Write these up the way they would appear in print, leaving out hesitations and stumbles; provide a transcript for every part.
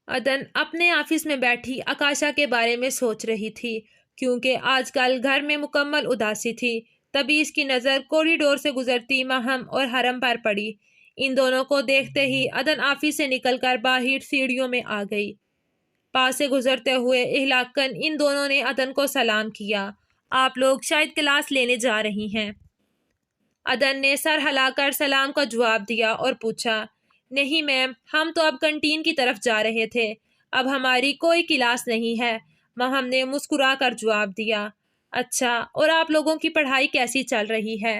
عدن اپنے آفس میں بیٹھی آکاشا کے بارے میں سوچ رہی تھی کیونکہ آج کل گھر میں مکمل اداسی تھی۔ تبھی اس کی نظر کوریڈور سے گزرتی مہم اور حرم پر پڑی۔ ان دونوں کو دیکھتے ہی عدن آفس سے نکل کر باہر سیڑھیوں میں آ گئی۔ پاس سے گزرتے ہوئے اخلاقاً ان دونوں نے عدن کو سلام کیا۔ آپ لوگ شاید کلاس لینے جا رہی ہیں۔ عدن نے سر ہلا کر سلام کا جواب دیا اور پوچھا، نہیں میم، ہم تو اب کنٹین کی طرف جا رہے تھے، اب ہماری کوئی کلاس نہیں ہے۔ مہم نے مسکرا کر جواب دیا، اچھا، اور آپ لوگوں کی پڑھائی کیسی چل رہی ہے؟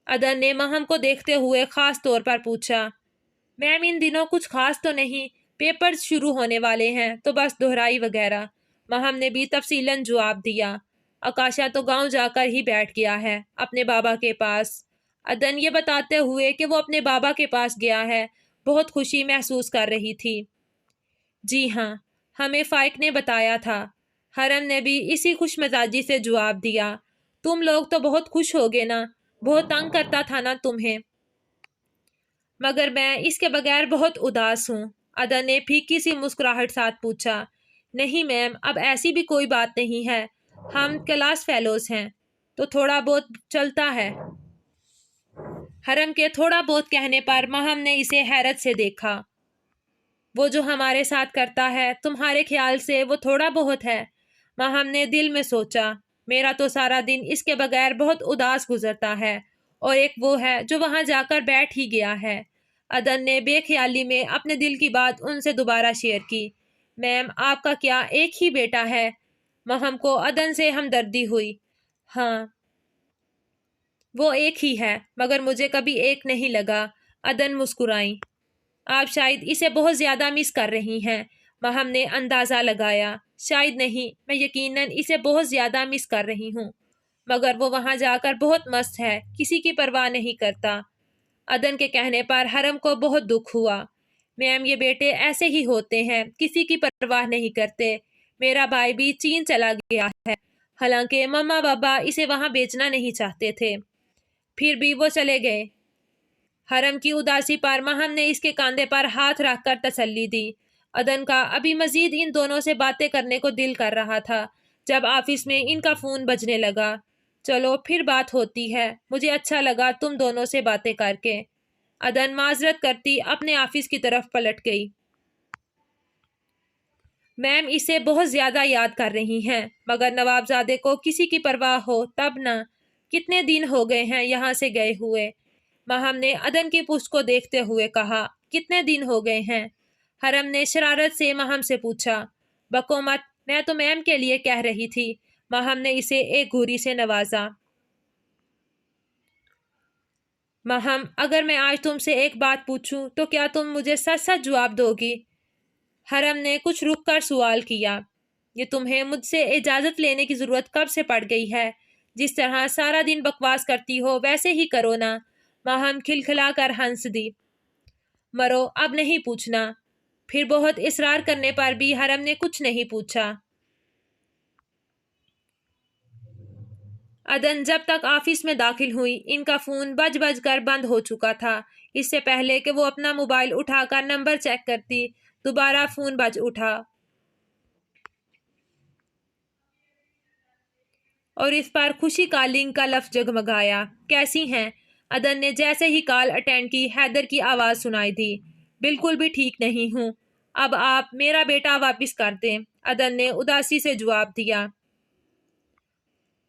عدن نے مہم کو دیکھتے ہوئے خاص طور پر پوچھا، میم ان دنوں کچھ خاص تو نہیں، پیپر شروع ہونے والے ہیں تو بس دہرائی وغیرہ۔ مہم نے بھی تفصیلاً جواب دیا۔ آکاشا تو گاؤں جا کر ہی بیٹھ گیا ہے اپنے بابا کے پاس۔ عدن یہ بتاتے ہوئے کہ وہ اپنے بابا کے پاس گیا ہے بہت خوشی محسوس کر رہی تھی۔ جی ہاں، ہمیں فائق نے بتایا تھا۔ حرم نے بھی اسی خوش مزاجی سے جواب دیا، تم لوگ تو بہت خوش ہوگے نا، بہت تنگ کرتا تھا نا تمہیں۔ مگر میں اس کے بغیر بہت اداس ہوں۔ عدن نے پھیکی سی مسکراہٹ ساتھ پوچھا، نہیں میم، اب ایسی بھی کوئی بات نہیں ہے، ہم کلاس فیلوز ہیں تو تھوڑا بہت چلتا ہے۔ حرم کے تھوڑا بہت کہنے پر مہم نے اسے حیرت سے دیکھا۔ وہ جو ہمارے ساتھ کرتا ہے تمہارے خیال سے وہ تھوڑا بہت ہے؟ مہم نے دل میں سوچا، میرا تو سارا دن اس کے بغیر بہت اداس گزرتا ہے، اور ایک وہ ہے جو وہاں جا کر بیٹھ ہی گیا ہے۔ عدن نے بے خیالی میں اپنے دل کی بات ان سے دوبارہ شیئر کی، میم آپ کا کیا ایک ہی بیٹا ہے؟ مہم کو عدن سے ہمدردی ہوئی۔ ہاں، وہ ایک ہی ہے، مگر مجھے کبھی ایک نہیں لگا۔ عدن مسکرائیں۔ آپ شاید اسے بہت زیادہ مس کر رہی ہیں۔ مہم نے اندازہ لگایا، شاید نہیں، میں یقیناً اسے بہت زیادہ مس کر رہی ہوں، مگر وہ وہاں جا کر بہت مست ہے، کسی کی پرواہ نہیں کرتا۔ عدن کے کہنے پر حرم کو بہت دکھ ہوا۔ میم یہ بیٹے ایسے ہی ہوتے ہیں، کسی کی پرواہ نہیں کرتے۔ میرا بھائی بھی چین چلا گیا ہے، حالانکہ مما بابا اسے وہاں بیچنا نہیں چاہتے تھے، پھر بھی وہ چلے گئے۔ حرم کی اداسی پر مہم نے اس کے کاندھے پر ہاتھ رکھ کر تسلی دی۔ عدن کا ابھی مزید ان دونوں سے باتیں کرنے کو دل کر رہا تھا جب آفس میں ان کا فون بجنے لگا۔ چلو پھر بات ہوتی ہے، مجھے اچھا لگا تم دونوں سے باتیں کر کے۔ عدن معذرت کرتی اپنے آفس کی طرف پلٹ گئی۔ میم اسے بہت زیادہ یاد کر رہی ہیں، مگر نوابزادے کو کسی کی پرواہ ہو تب نہ، کتنے دن ہو گئے ہیں یہاں سے گئے ہوئے؟ مہم نے عدن کی پشت کو دیکھتے ہوئے کہا، کتنے دن ہو گئے ہیں؟ حرم نے شرارت سے مہم سے پوچھا، بکو مت، میں تو میم کے لیے کہہ رہی تھی۔ مہم نے اسے ایک گھوری سے نوازا۔ مہم، اگر میں آج تم سے ایک بات پوچھوں تو کیا تم مجھے سچ سچ جواب دو گی؟ حرم نے کچھ رک کر سوال کیا، یہ تمہیں مجھ سے اجازت لینے کی ضرورت کب سے پڑ گئی ہے؟ جس طرح سارا دن بکواس کرتی ہو ویسے ہی کرو نا۔ مہم کھلکھلا کر ہنس دی۔ مرو، اب نہیں پوچھنا۔ پھر بہت اصرار کرنے پر بھی حرم نے کچھ نہیں پوچھا۔ عدن جب تک آفس میں داخل ہوئی ان کا فون بج بج کر بند ہو چکا تھا۔ اس سے پہلے کہ وہ اپنا موبائل اٹھا کر نمبر چیک کرتی، دوبارہ فون بج اٹھا اور اس پر خوشی کالنگ کا لفظ جگمگایا۔ کیسی ہیں؟ عدن نے جیسے ہی کال اٹینڈ کی حیدر کی آواز سنائی دی۔ بالکل بھی ٹھیک نہیں ہوں، اب آپ میرا بیٹا واپس کر دیں۔ عدن نے اداسی سے جواب دیا۔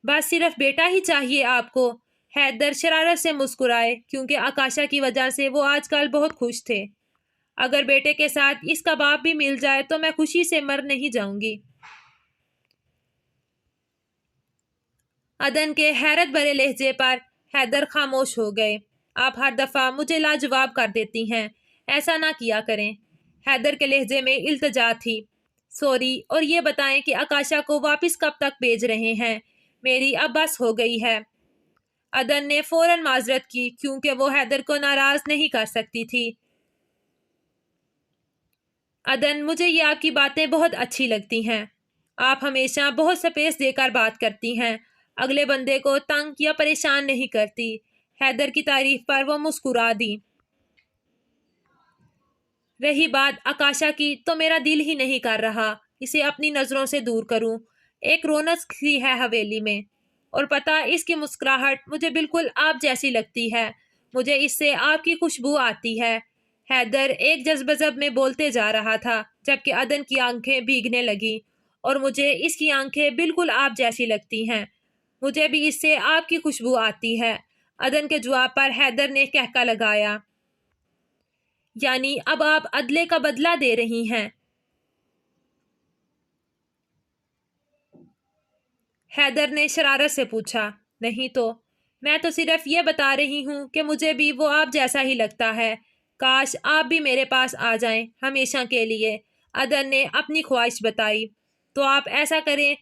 بس صرف بیٹا ہی چاہیے آپ کو؟ حیدر شرارت سے مسکرائے کیونکہ آکاشا کی وجہ سے وہ آج کل بہت خوش تھے۔ اگر بیٹے کے ساتھ اس کا باپ بھی مل جائے تو میں خوشی سے مر نہیں جاؤں گی۔ عدن کے حیرت بھرے لہجے پر حیدر خاموش ہو گئے۔ آپ ہر دفعہ مجھے لاجواب کر دیتی ہیں، ایسا نہ کیا کریں۔ حیدر کے لہجے میں التجا تھی۔ سوری، اور یہ بتائیں کہ آکاشا کو واپس کب تک بھیج رہے ہیں؟ میری اب بس ہو گئی ہے۔ عدن نے فوراً معذرت کی کیونکہ وہ حیدر کو ناراض نہیں کر سکتی تھی۔ عدن، مجھے یہ آپ کی باتیں بہت اچھی لگتی ہیں۔ آپ ہمیشہ بہت سپیس دے کر بات کرتی ہیں، اگلے بندے کو تنگ یا پریشان نہیں کرتی۔ حیدر کی تعریف پر وہ مسکرا دی۔ رہی بات آکاشا کی تو میرا دل ہی نہیں کر رہا اسے اپنی نظروں سے دور کروں۔ ایک رونق سی ہے حویلی میں، اور پتہ اس کی مسکراہٹ مجھے بالکل آپ جیسی لگتی ہے، مجھے اس سے آپ کی خوشبو آتی ہے۔ حیدر ایک جذب میں بولتے جا رہا تھا جبکہ عدن کی آنکھیں بھیگنے لگیں، اور مجھے اس کی آنکھیں بالکل آپ جیسی لگتی ہیں، مجھے بھی اس سے آپ کی خوشبو آتی ہے۔ عدن کے جواب پر حیدر نے کہکا لگایا، یعنی اب آپ عدلے کا بدلہ دے رہی ہیں؟ حیدر نے شرارت سے پوچھا۔ نہیں تو، میں تو صرف یہ بتا رہی ہوں کہ مجھے بھی وہ آپ جیسا ہی لگتا ہے، کاش آپ بھی میرے پاس آ جائیں ہمیشہ کے لیے۔ عدن نے اپنی خواہش بتائی۔ تو آپ ایسا کریں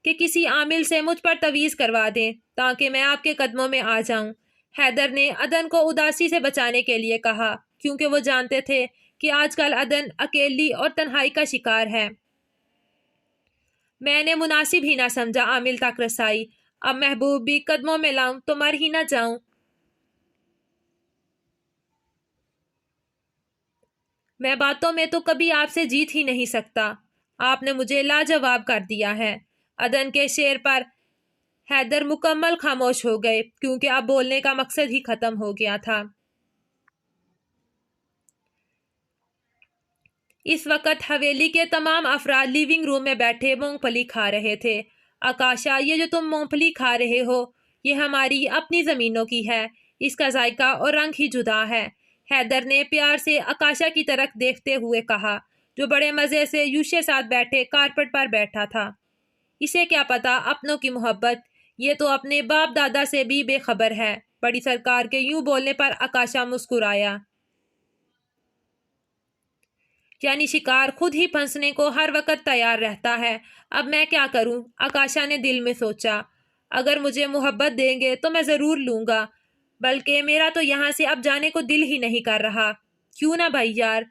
کہ کسی عامل سے مجھ پر تویز کروا دیں تاکہ میں آپ کے قدموں میں آ جاؤں۔ حیدر نے عدن کو اداسی سے بچانے کے لیے کہا، کیونکہ وہ جانتے تھے کہ آج کل عدن اکیلی اور تنہائی کا شکار ہے۔ میں نے مناسب ہی نہ سمجھا عامل تک رسائی، اب محبوب بھی قدموں میں لاؤں تو مر ہی نہ جاؤں۔ میں باتوں میں تو کبھی آپ سے جیت ہی نہیں سکتا، آپ نے مجھے لاجواب کر دیا ہے۔ عدن کے شعر پر حیدر مکمل خاموش ہو گئے کیونکہ اب بولنے کا مقصد ہی ختم ہو گیا تھا۔ اس وقت حویلی کے تمام افراد لیونگ روم میں بیٹھے مونگ پھلی کھا رہے تھے۔ آکاشا، یہ جو تم مونگ پھلی کھا رہے ہو یہ ہماری اپنی زمینوں کی ہے، اس کا ذائقہ اور رنگ ہی جدا ہے۔ حیدر نے پیار سے آکاشا کی طرف دیکھتے ہوئے کہا، جو بڑے مزے سے یوشے ساتھ بیٹھے کارپٹ پر بیٹھا تھا۔ اسے کیا پتا اپنوں کی محبت، یہ تو اپنے باپ دادا سے بھی بے خبر ہے۔ بڑی سرکار کے یوں بولنے پر آکاشا مسکرایا۔ یعنی شکار خود ہی پھنسنے کو ہر وقت تیار رہتا ہے۔ اب میں کیا کروں؟ آکاشا نے دل میں سوچا۔ اگر مجھے محبت دیں گے تو میں ضرور لوں گا، بلکہ میرا تو یہاں سے اب جانے کو دل ہی نہیں کر رہا۔ کیوں نہ بھائی یار،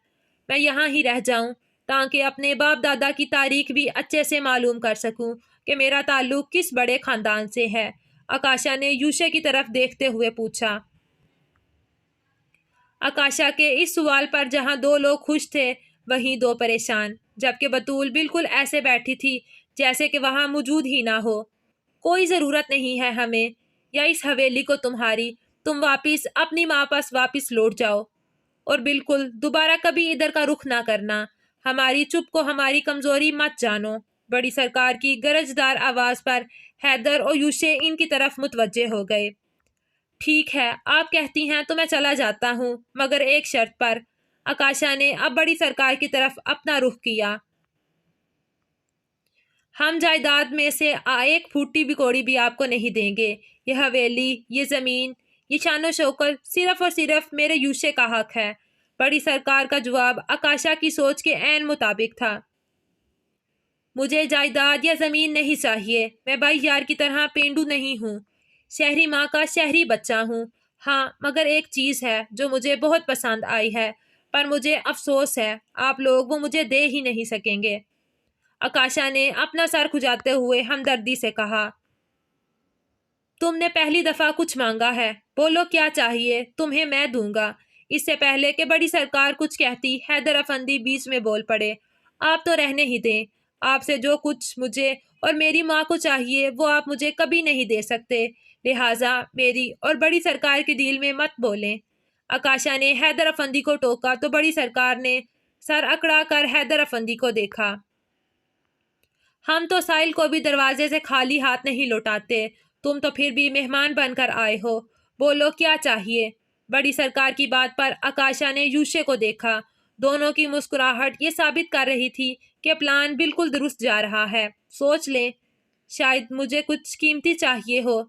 میں یہاں ہی رہ جاؤں تاکہ اپنے باپ دادا کی تاریخ بھی اچھے سے معلوم کر سکوں کہ میرا تعلق کس بڑے خاندان سے ہے۔ آکاشا نے یوشے کی طرف دیکھتے ہوئے پوچھا۔ آکاشا کے اس سوال پر جہاں دو لوگ خوش تھے وہیں دو پریشان، جبکہ بطول بالکل ایسے بیٹھی تھی جیسے کہ وہاں موجود ہی نہ ہو۔ کوئی ضرورت نہیں ہے ہمیں یا اس حویلی کو تمہاری، تم واپس اپنی ماں پاس واپس لوٹ جاؤ، اور بالکل دوبارہ کبھی ادھر کا رخ نہ کرنا۔ ہماری چپ کو ہماری کمزوری مت جانو۔ بڑی سرکار کی گرجدار آواز پر حیدر اور یوشے ان کی طرف متوجہ ہو گئے۔ ٹھیک ہے، آپ کہتی ہیں تو میں چلا جاتا ہوں، مگر ایک شرط پر۔ آکاشا نے اب بڑی سرکار کی طرف اپنا رخ کیا۔ ہم جائیداد میں سے ایک پھوٹی بھی کوڑی بھی آپ کو نہیں دیں گے۔ یہ حویلی، یہ زمین، یہ شان و شوکت صرف اور صرف میرے یوشے کا حق ہے۔ بڑی سرکار کا جواب آکاشا کی سوچ کے عین مطابق تھا۔ مجھے جائیداد یا زمین نہیں چاہیے، میں بھائی یار کی طرح پینڈو نہیں ہوں، شہری ماں کا شہری بچہ ہوں۔ ہاں، مگر ایک چیز ہے جو مجھے بہت پسند آئی ہے، پر مجھے افسوس ہے آپ لوگ وہ مجھے دے ہی نہیں سکیں گے۔ آکاشا نے اپنا سر کھجاتے ہوئے ہمدردی سے کہا، تم نے پہلی دفعہ کچھ مانگا ہے، بولو کیا چاہیے، تمہیں میں دوں گا۔ اس سے پہلے کہ بڑی سرکار کچھ کہتی، حیدر افندی بیچ میں بول پڑے، آپ تو رہنے ہی دیں، آپ سے جو کچھ مجھے اور میری ماں کو چاہیے وہ آپ مجھے کبھی نہیں دے سکتے، لہٰذا میری اور بڑی سرکار کے دل میں مت بولیں۔ آکاشا نے حیدر افندی کو ٹوکا تو بڑی سرکار نے سر اکڑا کر حیدر افندی کو دیکھا۔ ہم تو سائل کو بھی دروازے سے خالی ہاتھ نہیں لوٹاتے، تم تو پھر بھی مہمان بن کر آئے ہو، بولو کیا چاہیے۔ بڑی سرکار کی بات پر آکاشا نے یوشے کو دیکھا۔ دونوں کی مسکراہٹ یہ ثابت کر رہی تھی کہ پلان بالکل درست جا رہا ہے۔ سوچ لیں، شاید مجھے کچھ قیمتی چاہیے ہو۔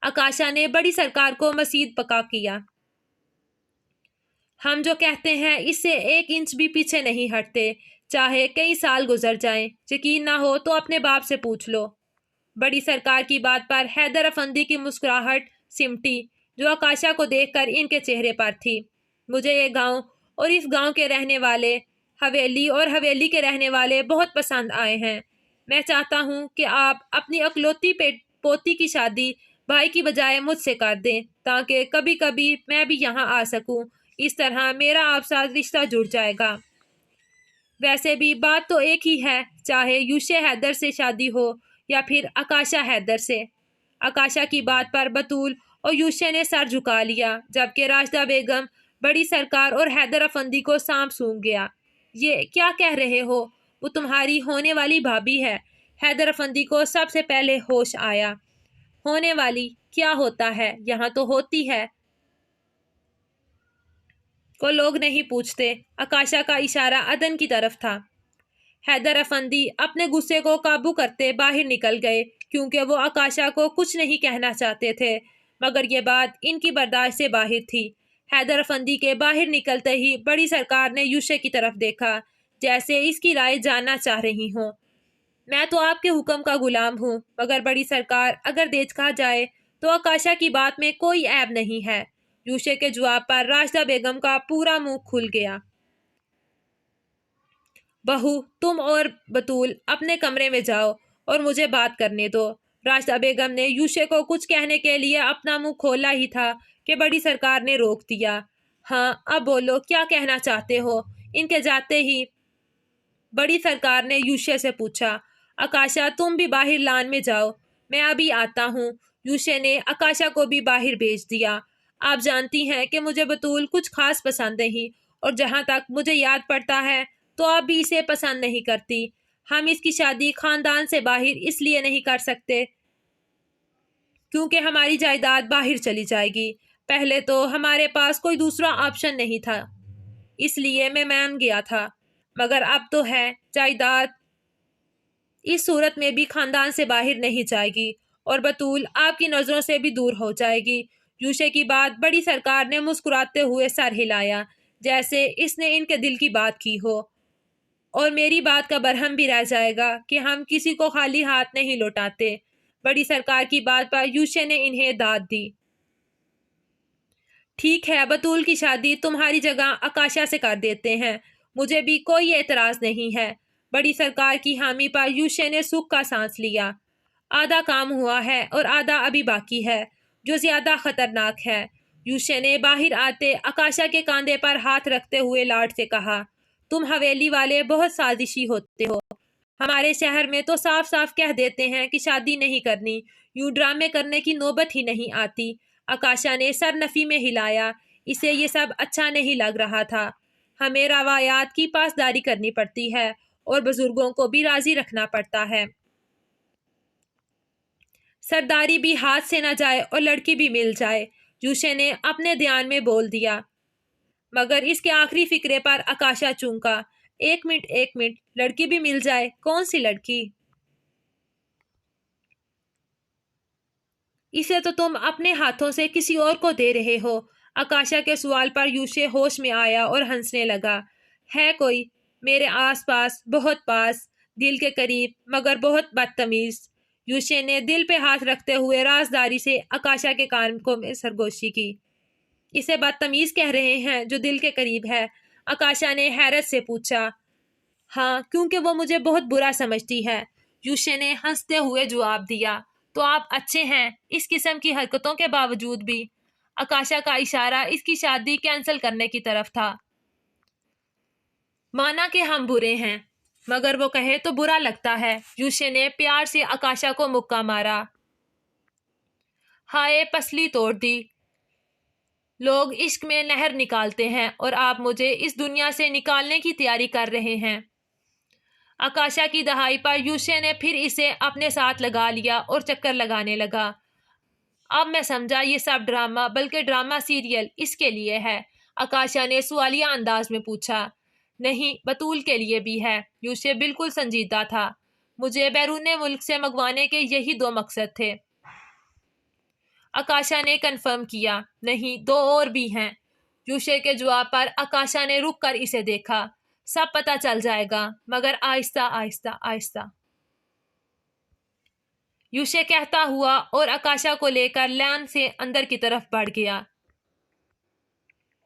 آکاشا نے بڑی سرکار کو مزید پکا کیا۔ ہم جو کہتے ہیں اس سے 1 انچ بھی پیچھے نہیں ہٹتے، چاہے کئی سال گزر جائیں۔ یقین نہ ہو تو اپنے باپ سے پوچھ لو۔ بڑی سرکار کی بات پر حیدر افندی کی مسکراہٹ سمٹی جو آکاشا کو دیکھ کر ان کے چہرے پر تھی۔ مجھے یہ گاؤں اور اس گاؤں کے رہنے والے، حویلی اور حویلی کے رہنے والے بہت پسند آئے ہیں۔ میں چاہتا ہوں کہ آپ اپنی اکلوتی پوتی کی شادی بھائی کی بجائے مجھ سے کر دیں تاکہ کبھی کبھی میں بھی یہاں آ سکوں۔ اس طرح میرا آپ ساتھ رشتہ جڑ جائے گا۔ ویسے بھی بات تو ایک ہی ہے، چاہے یوشے حیدر سے شادی ہو یا پھر آکاشا حیدر سے۔ آکاشا کی بات پر بطول اور یوشے نے سر جھکا لیا، جبکہ راشدہ بیگم بڑی سرکار اور حیدر افندی کو سانپ سونگ گیا۔ یہ کیا کہہ رہے ہو؟ وہ تمہاری ہونے والی بھابھی ہے۔ حیدر افندی کو سب سے پہلے ہوش آیا۔ ہونے والی کیا ہوتا ہے؟ یہاں تو ہوتی ہے کو لوگ نہیں پوچھتے۔ آکاشا کا اشارہ عدن کی طرف تھا۔ حیدر افندی اپنے غصے کو قابو کرتے باہر نکل گئے، کیونکہ وہ آکاشا کو کچھ نہیں کہنا چاہتے تھے، مگر یہ بات ان کی برداشت سے باہر تھی۔ حیدر افندی کے باہر نکلتے ہی بڑی سرکار نے یوشے کی طرف دیکھا، جیسے اس کی رائے جاننا چاہ رہی ہوں۔ میں تو آپ کے حکم کا غلام ہوں، مگر بڑی سرکار اگر دیکھا جائے تو آکاشا کی بات میں کوئی عیب نہیں ہے۔ یوشے کے جواب پر راشدہ بیگم کا پورا منہ کھل گیا۔ بہو، تم اور بطول اپنے کمرے میں جاؤ اور مجھے بات کرنے دو۔ راشدہ بیگم نے یوشے کو کچھ کہنے کے لیے اپنا منہ کھولا ہی تھا کہ بڑی سرکار نے روک دیا۔ ہاں، اب بولو، کیا کہنا چاہتے ہو؟ ان کے جاتے ہی بڑی سرکار نے یوشے سے پوچھا۔ آکاشا، تم بھی باہر لان میں جاؤ، میں ابھی آتا ہوں۔ یوشے نے آکاشا کو بھی باہر بھیج دیا۔ آپ جانتی ہیں کہ مجھے بطول کچھ خاص پسند نہیں، اور جہاں تک مجھے یاد پڑتا ہے تو آپ بھی اسے پسند نہیں کرتی۔ ہم اس کی شادی خاندان سے باہر اس لیے نہیں کر سکتے کیونکہ ہماری جائیداد باہر چلی جائے گی۔ پہلے تو ہمارے پاس کوئی دوسرا آپشن نہیں تھا، اس لیے میں مان گیا تھا، مگر اب تو ہے۔ جائیداد اس صورت میں بھی خاندان سے باہر نہیں جائے گی، اور بطول آپ کی نظروں سے بھی دور ہو جائے گی۔ یوشے کی بات بڑی سرکار نے مسکراتے ہوئے سر ہلایا، جیسے اس نے ان کے دل کی بات کی ہو۔ اور میری بات کا برہم بھی رہ جائے گا کہ ہم کسی کو خالی ہاتھ نہیں لوٹاتے۔ بڑی سرکار کی بات پر یوشے نے انہیں داد دی۔ ٹھیک ہے، بطول کی شادی تمہاری جگہ آکاشا سے کر دیتے ہیں، مجھے بھی کوئی اعتراض نہیں ہے۔ بڑی سرکار کی حامی پر یوشے نے سکھ کا سانس لیا۔ آدھا کام ہوا ہے اور آدھا ابھی باقی ہے، جو زیادہ خطرناک ہے۔ یوشے نے باہر آتے آکاشا کے کاندھے پر ہاتھ رکھتے ہوئے لاڈ سے کہا، تم حویلی والے بہت سازشی ہوتے ہو۔ ہمارے شہر میں تو صاف صاف کہہ دیتے ہیں کہ شادی نہیں کرنی، یوں ڈرامے کرنے کی نوبت ہی نہیں آتی۔ آکاشا نے سر نفی میں ہلایا، اسے یہ سب اچھا نہیں لگ رہا تھا۔ ہمیں روایات کی پاسداری کرنی پڑتی ہے اور بزرگوں کو بھی راضی رکھنا پڑتا ہے۔ سرداری بھی ہاتھ سے نہ جائے اور لڑکی بھی مل جائے، یوشے نے اپنے دھیان میں بول دیا، مگر اس کے آخری فقرے پر آکاشا چونکا۔ ایک منٹ، لڑکی بھی مل جائے؟ کون سی لڑکی؟ اسے تو تم اپنے ہاتھوں سے کسی اور کو دے رہے ہو۔ آکاشا کے سوال پر یوشے ہوش میں آیا اور ہنسنے لگا۔ ہے کوئی میرے آس پاس، بہت پاس، دل کے قریب، مگر بہت بدتمیز۔ یوشے نے دل پہ ہاتھ رکھتے ہوئے رازداری سے آکاشا کے کان میں سرگوشی کی۔ اسے بدتمیز کہہ رہے ہیں جو دل کے قریب ہے؟ آکاشا نے حیرت سے پوچھا۔ ہاں، کیونکہ وہ مجھے بہت برا سمجھتی ہے، یوشے نے ہنستے ہوئے جواب دیا۔ تو آپ اچھے ہیں، اس قسم کی حرکتوں کے باوجود بھی۔ آکاشا کا اشارہ اس کی شادی کینسل کرنے کی طرف تھا۔ مانا کہ ہم برے ہیں، مگر وہ کہے تو برا لگتا ہے۔ یوشے نے پیار سے آکاشا کو مکہ مارا۔ ہائے، پسلی توڑ دی۔ لوگ عشق میں نہر نکالتے ہیں اور آپ مجھے اس دنیا سے نکالنے کی تیاری کر رہے ہیں۔ آکاشا کی دہائی پر یوشے نے پھر اسے اپنے ساتھ لگا لیا اور چکر لگانے لگا۔ اب میں سمجھا، یہ سب ڈرامہ، بلکہ ڈرامہ سیریل اس کے لیے ہے؟ آکاشا نے سوالیہ انداز میں پوچھا۔ نہیں، بطول کے لیے بھی ہے۔ یوشے بالکل سنجیدہ تھا۔ مجھے بیرون ملک سے منگوانے کے یہی 2 مقصد تھے۔ آکاشا نے کنفرم کیا۔ نہیں، 2 اور بھی ہیں۔ یوشے کے جواب پر آکاشا نے رک کر اسے دیکھا۔ سب پتہ چل جائے گا، مگر آہستہ آہستہ۔ یوشے کہتا ہوا اور آکاشا کو لے کر لان سے اندر کی طرف بڑھ گیا۔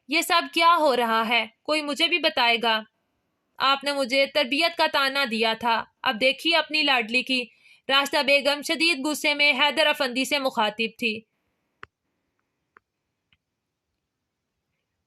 یہ سب کیا ہو رہا ہے؟ کوئی مجھے بھی بتائے گا؟ آپ نے مجھے تربیت کا طعنہ دیا تھا، اب دیکھیے اپنی لاڈلی کی۔ راشدہ بیگم شدید غصے میں حیدر افندی سے مخاطب تھی۔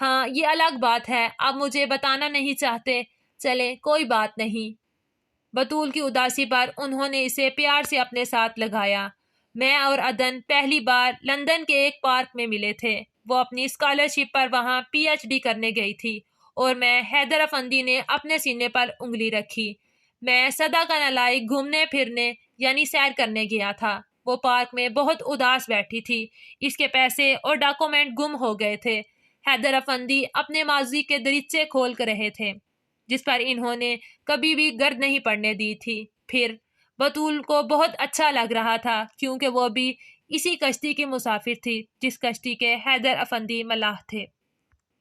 ہاں یہ الگ بات ہے، اب مجھے بتانا نہیں چاہتے، چلے کوئی بات نہیں۔ بطول کی اداسی پر انہوں نے اسے پیار سے اپنے ساتھ لگایا۔ میں اور عدن پہلی بار لندن کے ایک پارک میں ملے تھے۔ وہ اپنی اسکالرشپ پر وہاں پی ایچ ڈی کرنے گئی تھی اور میں حیدر افندی نے اپنے سینے پر انگلی رکھی۔ میں صدا کا نالائق گھومنے پھرنے یعنی سیر کرنے گیا تھا۔ وہ پارک میں بہت اداس بیٹھی تھی۔ اس کے پیسے اور ڈاکومنٹ گم ہو گئے تھے۔ حیدر افندی اپنے ماضی کے دریچے کھول کر رہے تھے جس پر انہوں نے کبھی بھی گرد نہیں پڑنے دی تھی۔ پھر بطول کو بہت اچھا لگ رہا تھا کیونکہ وہ بھی اسی کشتی کی مسافر تھی جس کشتی کے حیدر افندی ملاح تھے۔